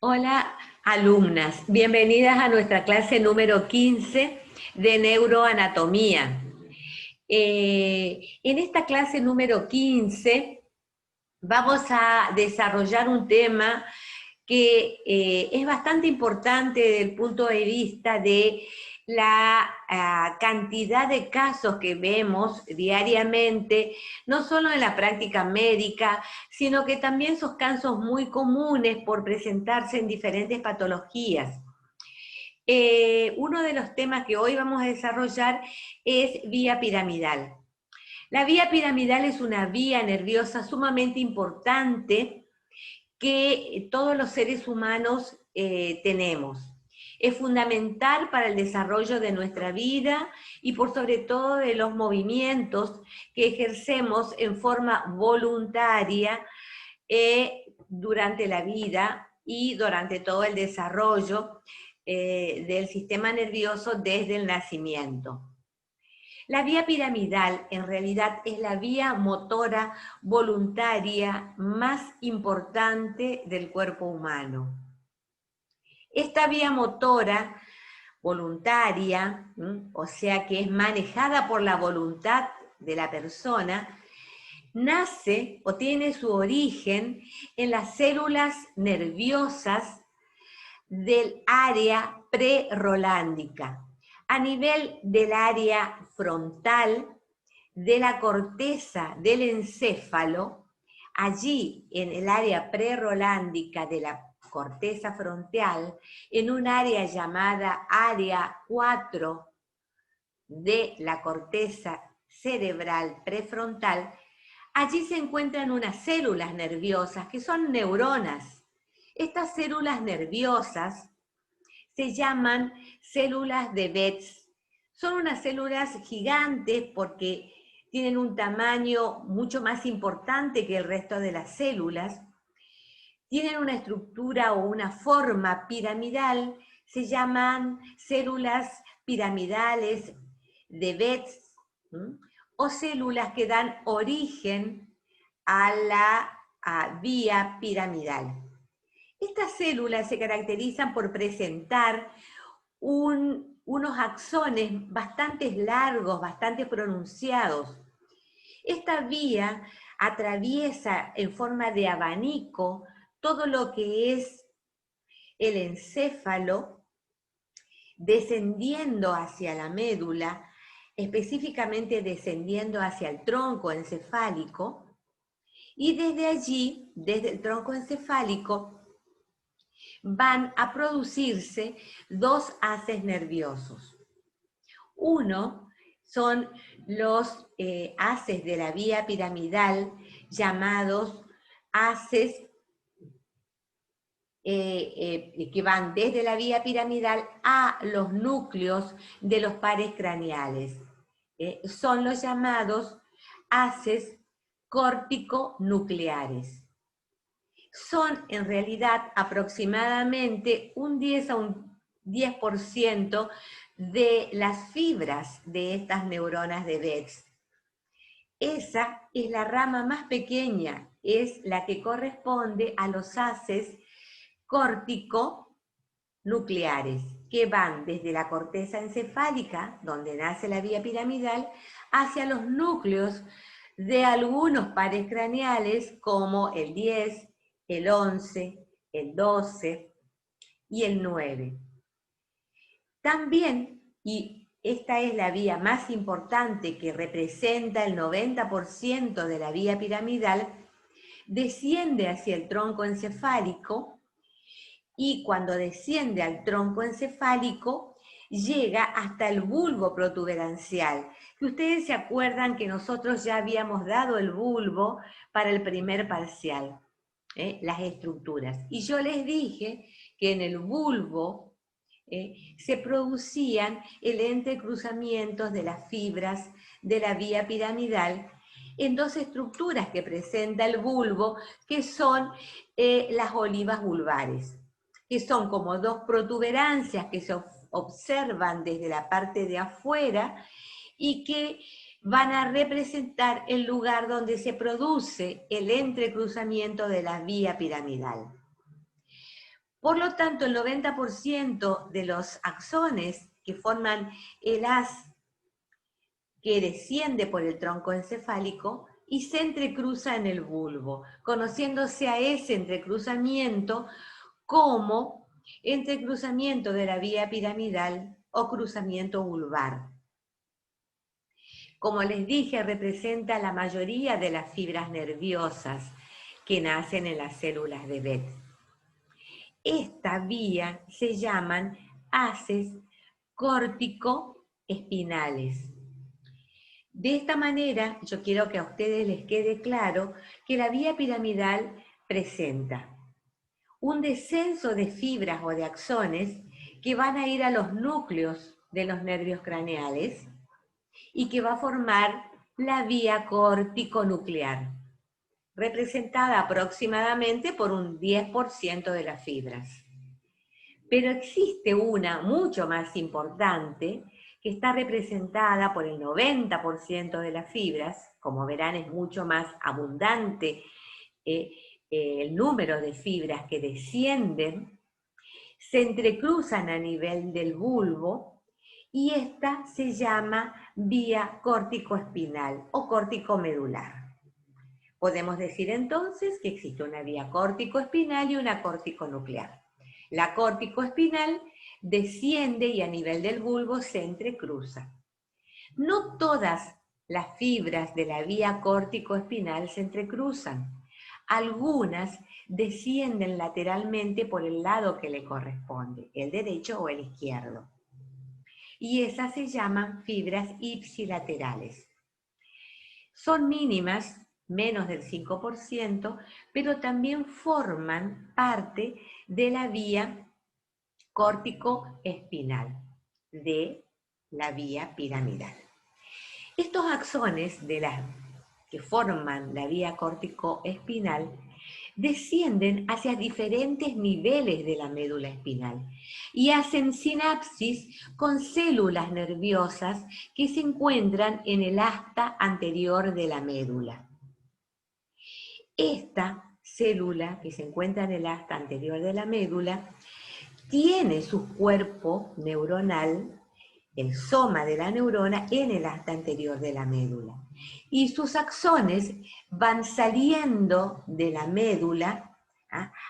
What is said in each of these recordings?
Hola, alumnas. Bienvenidas a nuestra clase número 15 de neuroanatomía. En esta clase número 15 vamos a desarrollar un tema que es bastante importante desde el punto de vista de la cantidad de casos que vemos diariamente, no solo en la práctica médica, sino que también son casos muy comunes por presentarse en diferentes patologías. Uno de los temas que hoy vamos a desarrollar es vía piramidal. La vía piramidal es una vía nerviosa sumamente importante que todos los seres humanos tenemos. Es fundamental para el desarrollo de nuestra vida y por sobre todo de los movimientos que ejercemos en forma voluntaria durante la vida y durante todo el desarrollo del sistema nervioso desde el nacimiento. La vía piramidal en realidad es la vía motora voluntaria más importante del cuerpo humano. Esta vía motora voluntaria, o sea que es manejada por la voluntad de la persona, nace o tiene su origen en las células nerviosas del área prerolándica, a nivel del área frontal, de la corteza del encéfalo. Allí en el área prerolándica de la corteza frontal, en un área llamada área 4 de la corteza cerebral prefrontal, allí se encuentran unas células nerviosas que son neuronas. Estas células nerviosas se llaman células de Betz. Son unas células gigantes porque tienen un tamaño mucho más importante que el resto de las células. Tienen una estructura o una forma piramidal, se llaman células piramidales de Betz, o células que dan origen a la vía piramidal. Estas células se caracterizan por presentar unos axones bastante largos, bastante pronunciados. Esta vía atraviesa en forma de abanico todo lo que es el encéfalo, descendiendo hacia la médula, específicamente descendiendo hacia el tronco encefálico, y desde allí, desde el tronco encefálico, van a producirse dos haces nerviosos. Uno son los haces de la vía piramidal llamados haces que van desde la vía piramidal a los núcleos de los pares craneales. Son los llamados haces córtico-nucleares. Son en realidad aproximadamente un 10 a un 10% de las fibras de estas neuronas de Betz. Esa es la rama más pequeña, es la que corresponde a los haces córtico-nucleares, que van desde la corteza encefálica, donde nace la vía piramidal, hacia los núcleos de algunos pares craneales como el 10, el 11, el 12 y el 9. También, y esta es la vía más importante que representa el 90% de la vía piramidal, desciende hacia el tronco encefálico y cuando desciende al tronco encefálico llega hasta el bulbo protuberancial. Que ustedes se acuerdan que nosotros ya habíamos dado el bulbo para el primer parcial. Las estructuras. Y yo les dije que en el bulbo se producían el entrecruzamientos de las fibras de la vía piramidal en dos estructuras que presenta el bulbo, que son las olivas vulvares, que son como dos protuberancias que se observan desde la parte de afuera y que van a representar el lugar donde se produce el entrecruzamiento de la vía piramidal. Por lo tanto, el 90% de los axones que forman el haz que desciende por el tronco encefálico y se entrecruza en el bulbo, conociéndose a ese entrecruzamiento como entrecruzamiento de la vía piramidal o cruzamiento vulvar. Como les dije, representa la mayoría de las fibras nerviosas que nacen en las células de Betz. Esta vía se llaman haces córtico-espinales. De esta manera, yo quiero que a ustedes les quede claro que la vía piramidal presenta un descenso de fibras o de axones que van a ir a los núcleos de los nervios craneales y que va a formar la vía córtico-nuclear, representada aproximadamente por un 10% de las fibras. Pero existe una mucho más importante que está representada por el 90% de las fibras. Como verán, es mucho más abundante el número de fibras que descienden, se entrecruzan a nivel del bulbo, y esta se llama vía córtico-espinal o córtico-medular. Podemos decir entonces que existe una vía córtico-espinal y una córtico-nuclear. La córtico-espinal desciende y a nivel del bulbo se entrecruza. No todas las fibras de la vía córtico-espinal se entrecruzan. Algunas descienden lateralmente por el lado que le corresponde, el derecho o el izquierdo. Y esas se llaman fibras ipsilaterales. Son mínimas, menos del 5%, pero también forman parte de la vía córtico-espinal, de la vía piramidal. Estos axones que forman la vía córtico-espinal descienden hacia diferentes niveles de la médula espinal y hacen sinapsis con células nerviosas que se encuentran en el asta anterior de la médula. Esta célula que se encuentra en el asta anterior de la médula tiene su cuerpo neuronal, el soma de la neurona, en el asta anterior de la médula. Y sus axones van saliendo de la médula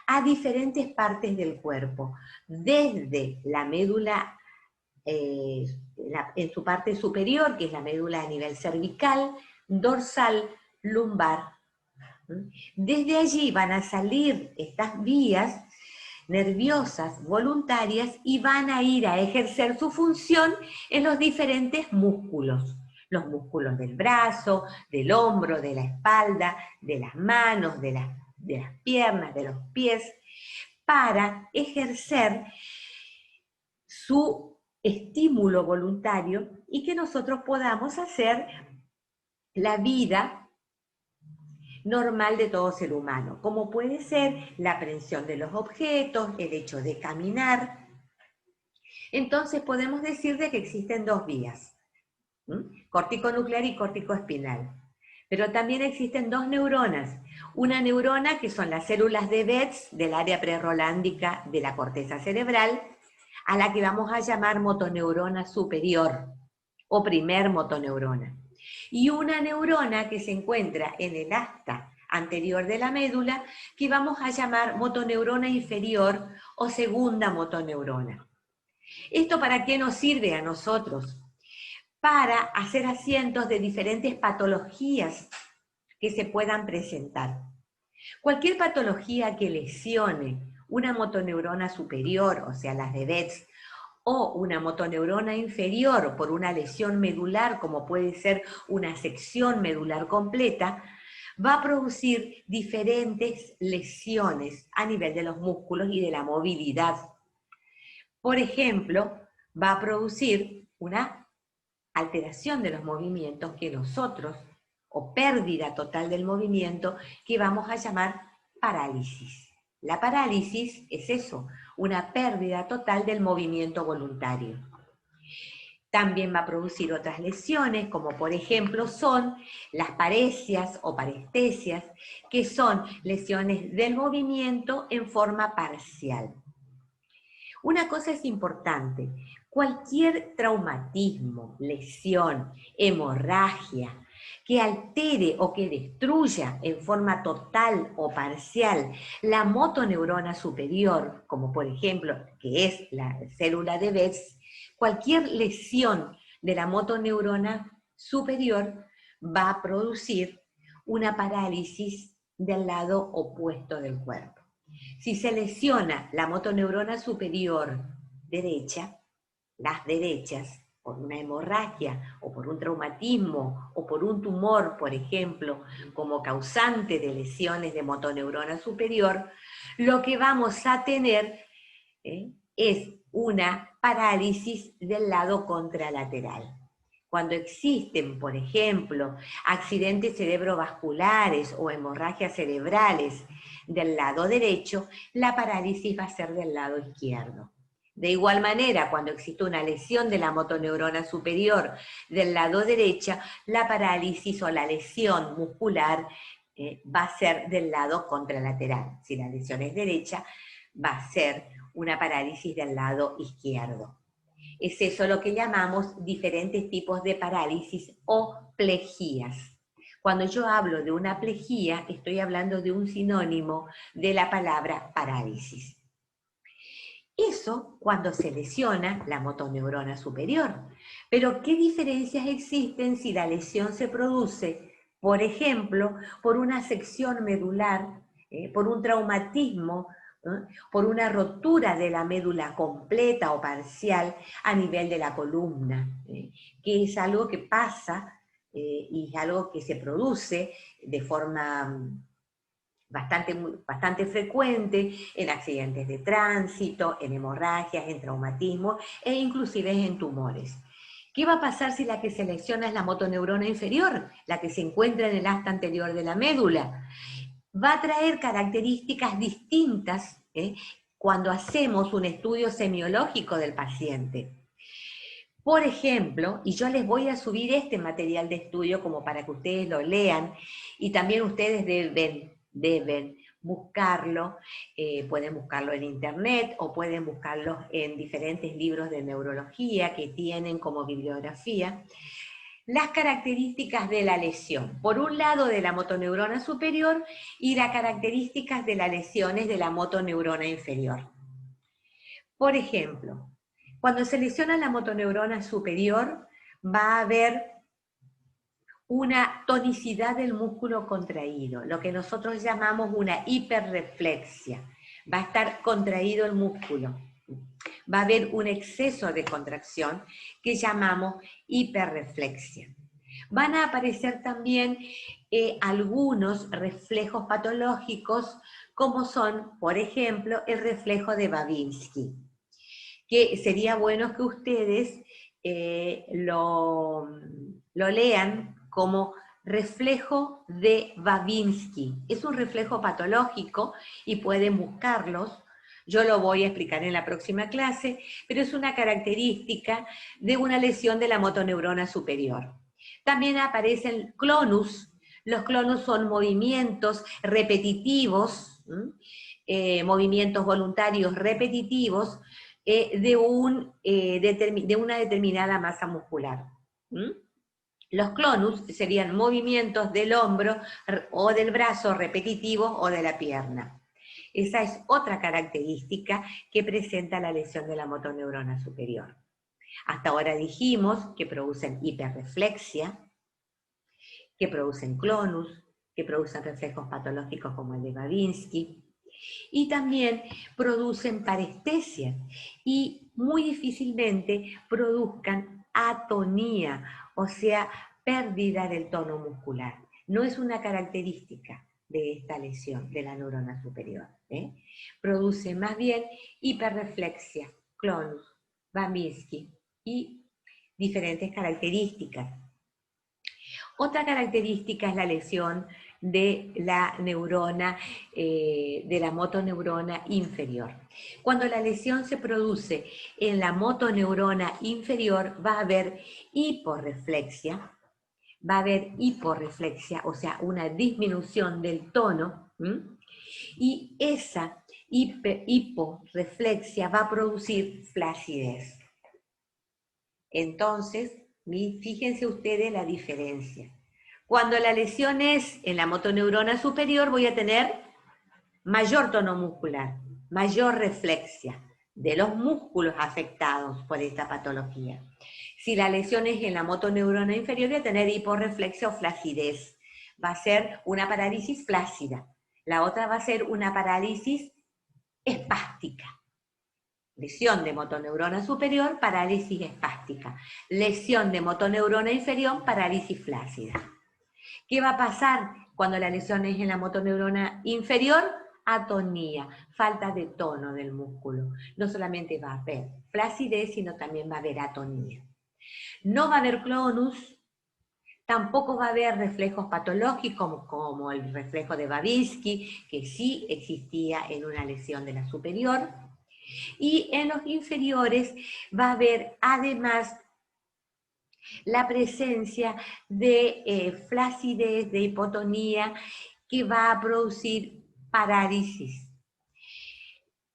a diferentes partes del cuerpo, desde la médula en su parte superior, que es la médula a nivel cervical, dorsal, lumbar. Desde allí van a salir estas vías nerviosas voluntarias y van a ir a ejercer su función en los diferentes músculos. Los músculos del brazo, del hombro, de la espalda, de las manos, de las piernas, de los pies, para ejercer su estímulo voluntario y que nosotros podamos hacer la vida normal de todo ser humano, como puede ser la aprehensión de los objetos, el hecho de caminar. Entonces podemos decir de que existen dos vías, córtico-nuclear y córtico-espinal. Pero también existen dos neuronas. Una neurona que son las células de Betz del área prerolándica de la corteza cerebral, a la que vamos a llamar motoneurona superior o primer motoneurona. Y una neurona que se encuentra en el asta anterior de la médula, que vamos a llamar motoneurona inferior o segunda motoneurona. ¿Esto para qué nos sirve a nosotros? Para hacer asientos de diferentes patologías que se puedan presentar. Cualquier patología que lesione una motoneurona superior, o sea, las de Betz, o una motoneurona inferior por una lesión medular, como puede ser una sección medular completa, va a producir diferentes lesiones a nivel de los músculos y de la movilidad. Por ejemplo, va a producir una alteración de los movimientos que nosotros, o pérdida total del movimiento, que vamos a llamar parálisis. La parálisis es eso, una pérdida total del movimiento voluntario. También va a producir otras lesiones, como por ejemplo son las paresias o parestesias, que son lesiones del movimiento en forma parcial. Una cosa es importante, cualquier traumatismo, lesión, hemorragia, que altere o que destruya en forma total o parcial la motoneurona superior, como por ejemplo, que es la célula de Betz, cualquier lesión de la motoneurona superior va a producir una parálisis del lado opuesto del cuerpo. Si se lesiona la motoneurona superior derecha, las derechas, por una hemorragia o por un traumatismo o por un tumor, por ejemplo, como causante de lesiones de motoneurona superior, lo que vamos a tener es una parálisis del lado contralateral. Cuando existen, por ejemplo, accidentes cerebrovasculares o hemorragias cerebrales del lado derecho, la parálisis va a ser del lado izquierdo. De igual manera, cuando existe una lesión de la motoneurona superior del lado derecho, la parálisis o la lesión muscular va a ser del lado contralateral. Si la lesión es derecha, va a ser una parálisis del lado izquierdo. Es eso lo que llamamos diferentes tipos de parálisis o plejías. Cuando yo hablo de una plejía, estoy hablando de un sinónimo de la palabra parálisis. Eso cuando se lesiona la motoneurona superior. Pero ¿qué diferencias existen si la lesión se produce, por ejemplo, por una sección medular, por un traumatismo, por una rotura de la médula completa o parcial a nivel de la columna, que es algo que pasa y es algo que se produce de forma bastante frecuente en accidentes de tránsito, en hemorragias, en traumatismos e inclusive en tumores. ¿Qué va a pasar si la que se lesiona es la motoneurona inferior, la que se encuentra en el asta anterior de la médula? Va a traer características distintas cuando hacemos un estudio semiológico del paciente. Por ejemplo, y yo les voy a subir este material de estudio como para que ustedes lo lean, y también ustedes deben buscarlo, pueden buscarlo en internet o pueden buscarlo en diferentes libros de neurología que tienen como bibliografía. Las características de la lesión, por un lado de la motoneurona superior y las características de las lesiones de la motoneurona inferior. Por ejemplo, cuando se lesiona la motoneurona superior, va a haber una tonicidad del músculo contraído, lo que nosotros llamamos una hiperreflexia. Va a estar contraído el músculo. Va a haber un exceso de contracción que llamamos hiperreflexia. Van a aparecer también algunos reflejos patológicos, como son, por ejemplo, el reflejo de Babinski, que sería bueno que ustedes lo lean como reflejo de Babinski. Es un reflejo patológico y pueden buscarlos. Yo lo voy a explicar en la próxima clase, pero es una característica de una lesión de la motoneurona superior. También aparecen clonus. Los clonus son movimientos repetitivos, movimientos voluntarios repetitivos de una determinada masa muscular. Los clonus serían movimientos del hombro o del brazo repetitivos o de la pierna. Esa es otra característica que presenta la lesión de la motoneurona superior. Hasta ahora dijimos que producen hiperreflexia, que producen clonus, que producen reflejos patológicos como el de Babinski, y también producen parestesia y muy difícilmente produzcan atonía, o sea, pérdida del tono muscular. No es una característica de esta lesión de la neurona superior. Produce más bien hiperreflexia, clonus, Babinski y diferentes características. Otra característica es la lesión de la neurona, de la motoneurona inferior. Cuando la lesión se produce en la motoneurona inferior, va a haber hiporreflexia, o sea, una disminución del tono, y esa hiporreflexia va a producir flacidez. Entonces, fíjense ustedes la diferencia. Cuando la lesión es en la motoneurona superior, voy a tener mayor tono muscular, mayor reflexia de los músculos afectados por esta patología. Si la lesión es en la motoneurona inferior, voy a tener hiporreflexia o flacidez. Va a ser una parálisis flácida. La otra va a ser una parálisis espástica. Lesión de motoneurona superior, parálisis espástica. Lesión de motoneurona inferior, parálisis flácida. ¿Qué va a pasar cuando la lesión es en la motoneurona inferior? Atonía, falta de tono del músculo. No solamente va a haber flacidez, sino también va a haber atonía. No va a haber clonus, tampoco va a haber reflejos patológicos como el reflejo de Babinski, que sí existía en una lesión de la superior. Y en los inferiores va a haber además la presencia de flacidez, de hipotonía, que va a producir parálisis.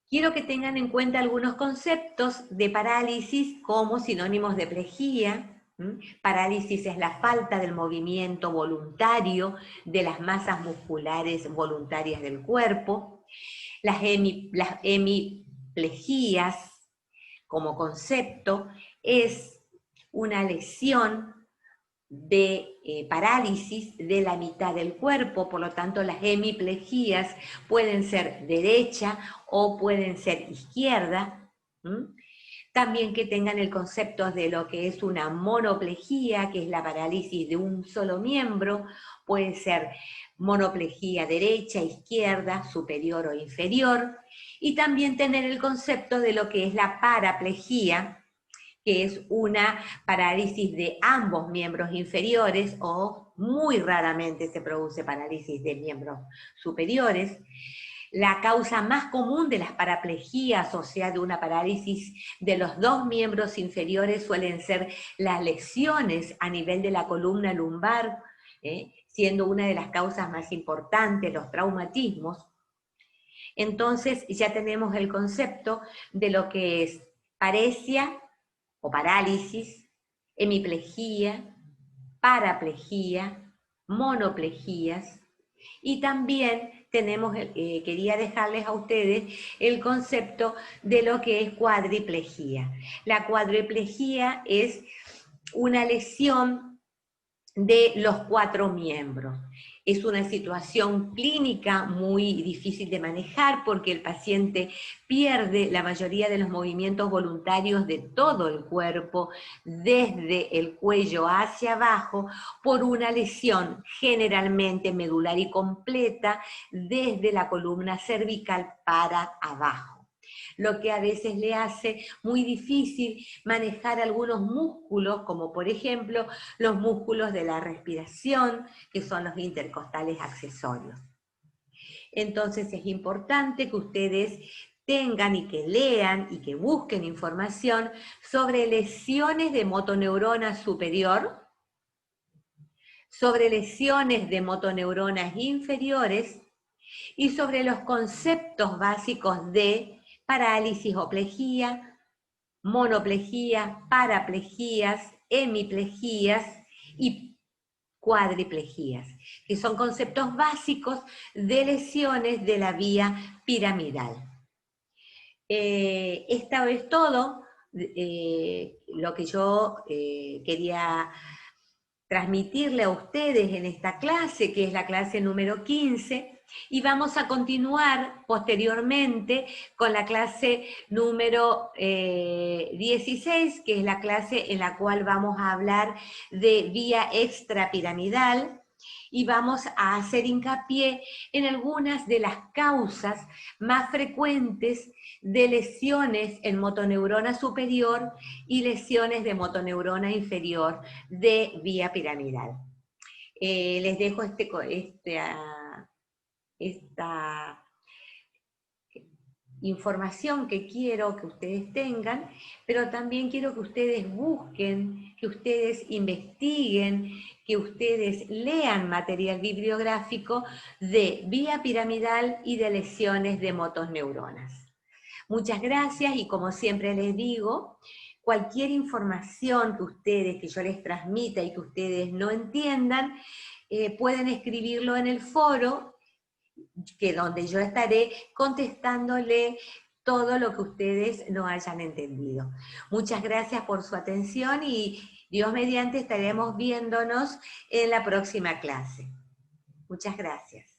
Quiero que tengan en cuenta algunos conceptos de parálisis como sinónimos de plejía. Parálisis es la falta del movimiento voluntario de las masas musculares voluntarias del cuerpo. Las hemiplejías, como concepto, es una lesión de parálisis de la mitad del cuerpo, por lo tanto las hemiplejías pueden ser derecha o pueden ser izquierda. También que tengan el concepto de lo que es una monoplejía, que es la parálisis de un solo miembro, puede ser monoplejía derecha, izquierda, superior o inferior, y también tener el concepto de lo que es la paraplejía, que es una parálisis de ambos miembros inferiores, o muy raramente se produce parálisis de miembros superiores. La causa más común de las paraplejías, o sea, de una parálisis de los dos miembros inferiores, suelen ser las lesiones a nivel de la columna lumbar, siendo una de las causas más importantes los traumatismos. Entonces ya tenemos el concepto de lo que es paresia o parálisis, hemiplejía, paraplejía, monoplejías, y también tenemos, quería dejarles a ustedes el concepto de lo que es cuadriplejía. La cuadriplejía es una lesión de los 4 miembros. Es una situación clínica muy difícil de manejar porque el paciente pierde la mayoría de los movimientos voluntarios de todo el cuerpo, desde el cuello hacia abajo, por una lesión generalmente medular y completa desde la columna cervical para abajo, lo que a veces le hace muy difícil manejar algunos músculos, como por ejemplo los músculos de la respiración, que son los intercostales accesorios. Entonces es importante que ustedes tengan y que lean y que busquen información sobre lesiones de motoneurona superior, sobre lesiones de motoneuronas inferiores y sobre los conceptos básicos de parálisis o plejía, monoplejía, paraplejías, hemiplejías y cuadriplejías, que son conceptos básicos de lesiones de la vía piramidal. Esto es todo lo que yo quería transmitirle a ustedes en esta clase, que es la clase número 15, y vamos a continuar posteriormente con la clase número 16, que es la clase en la cual vamos a hablar de vía extrapiramidal, y vamos a hacer hincapié en algunas de las causas más frecuentes de lesiones en motoneurona superior y lesiones de motoneurona inferior de vía piramidal. Les dejo esta información que quiero que ustedes tengan, pero también quiero que ustedes busquen, que ustedes investiguen, que ustedes lean material bibliográfico de vía piramidal y de lesiones de motoneuronas. Muchas gracias y como siempre les digo, cualquier información que yo les transmita y que ustedes no entiendan, pueden escribirlo en el foro, donde yo estaré contestándole todo lo que ustedes no hayan entendido. Muchas gracias por su atención y Dios mediante estaremos viéndonos en la próxima clase. Muchas gracias.